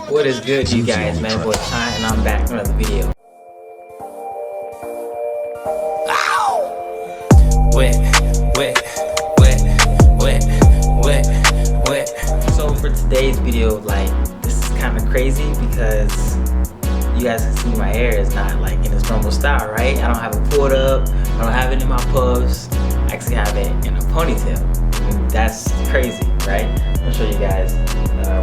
What is good, you guys? Man, boy Shaun, and I'm back with another video. Ow! Wet. So for today's video, like, this is kind of crazy because you guys can see my hair is not like in its normal style, right? I don't have it pulled up, I don't have it in my puffs. I actually have it in a ponytail. And that's crazy, right? I'll show you guys.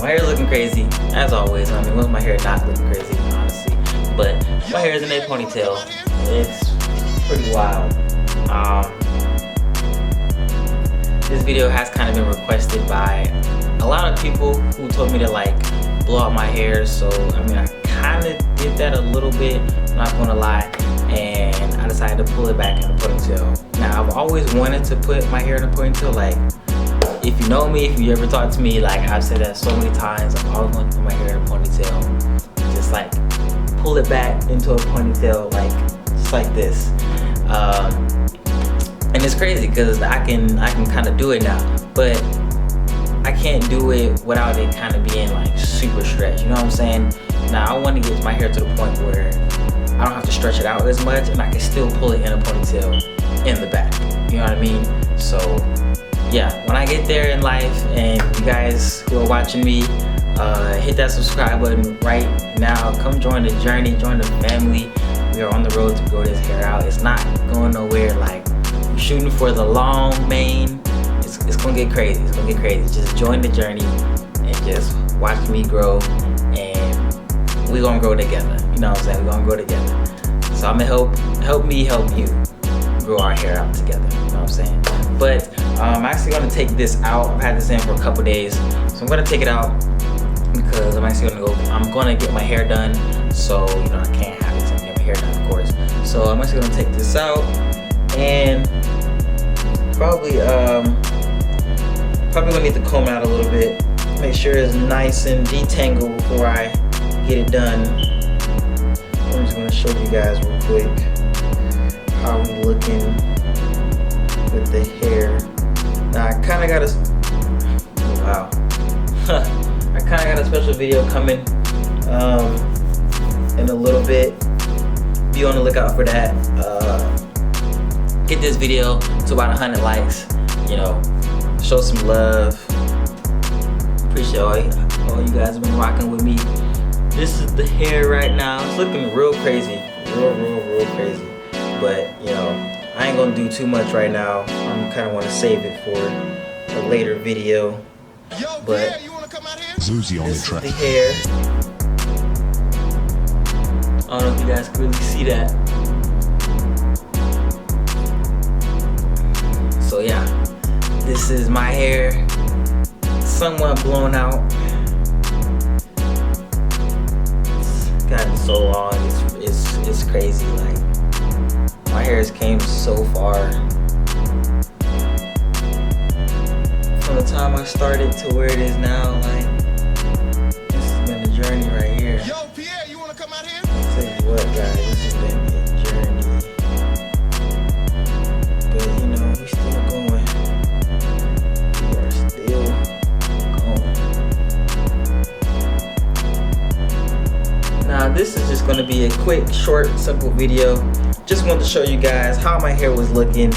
My hair is looking crazy, as always. I mean, with my hair not looking crazy, honestly. But my hair is in a ponytail. It's pretty wild. This video has kind of been requested by a lot of people who told me to like blow out my hair. So, I mean, I kind of did that a little bit, I'm not gonna lie. And I decided to pull it back in a ponytail. Now, I've always wanted to put my hair in a ponytail. Like, if you know me, if you ever talked to me, like I've said that so many times, I've always wanted to put my hair in a ponytail. Just like pull it back into a ponytail, like just like this. And it's crazy because I can kind of do it now, but I can't do it without it kind of being like super stretched. You know what I'm saying? Now I want to get my hair to the point where I don't have to stretch it out as much, and I can still pull it in a ponytail in the back. You know what I mean? So yeah, when I get there in life, and you guys who are watching me, hit that subscribe button right now. Come join the journey, join the family. We are on the road to grow this hair out. It's not going nowhere. Like, I'm shooting for the long mane. It's gonna get crazy. It's gonna get crazy. Just join the journey and just watch me grow, and we gonna grow together. You know what I'm saying? We gonna grow together. So I'm gonna help me help you grow our hair out together. You know what I'm saying? But I'm actually gonna take this out. I've had this in for a couple days, so I'm gonna take it out because I'm actually gonna get my hair done. So you know I can't have this and get my hair done, of course. So I'm actually gonna take this out and probably gonna need to comb it out a little bit, make sure it's nice and detangled before I get it done. I'm just gonna show you guys real quick how we looking with the hair. Now I kind of got a special video coming in a little bit. Be on the lookout for that. Get this video to about 100 likes. You know, show some love. Appreciate all you guys have been rocking with me. This is the hair right now. It's looking real crazy, real crazy. But you know, I ain't gonna do too much right now. I'm kind of want to save it for a later video. But this is the hair. I don't know if you guys can really see that. So yeah, this is my hair, somewhat blown out. It's gotten so long, it's crazy. Like, my hair has came so far from the time I started to where it is now. Like, this has been a journey right here. Yo, Pierre, you wanna come out here? I'll tell you what, guys, this has been a journey. But you know, we still going. We are still going. Now, this is just gonna be a quick, short, simple video. Just wanted to show you guys how my hair was looking.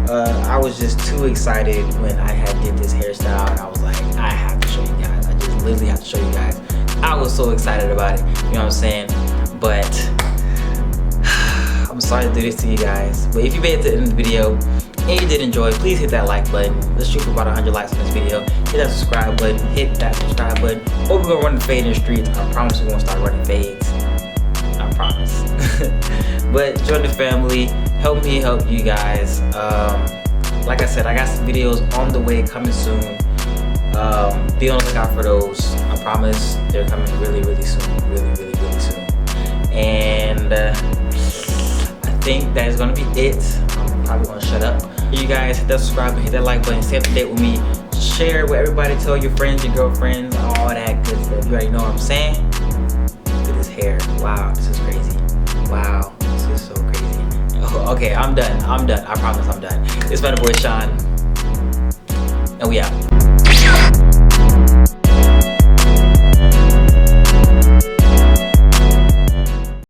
I was just too excited when I did this hairstyle, and I was like, I have to show you guys. I just literally have to show you guys. I was so excited about it, you know what I'm saying? But I'm sorry to do this to you guys. But if you made it to the end of the video and you did enjoy, please hit that like button. Let's shoot for about 100 likes on this video. Hit that subscribe button, or we're gonna run the fade in the streets. I promise we're gonna start running fades. I promise. But join the family, help me help you guys. Like I said, I got some videos on the way coming soon. Be on the lookout for those. I promise they're coming really soon, really soon. And I think that is gonna be it. I'm probably gonna shut up. You guys hit that subscribe and hit that like button, stay up to date with me, share with everybody, tell your friends, your girlfriends, all that good stuff. You already know what I'm saying. Look at this hair. Wow, this is crazy. Wow, this is so crazy. Oh, okay, I'm done. I promise I'm done. It's my boy Shaun, and we out.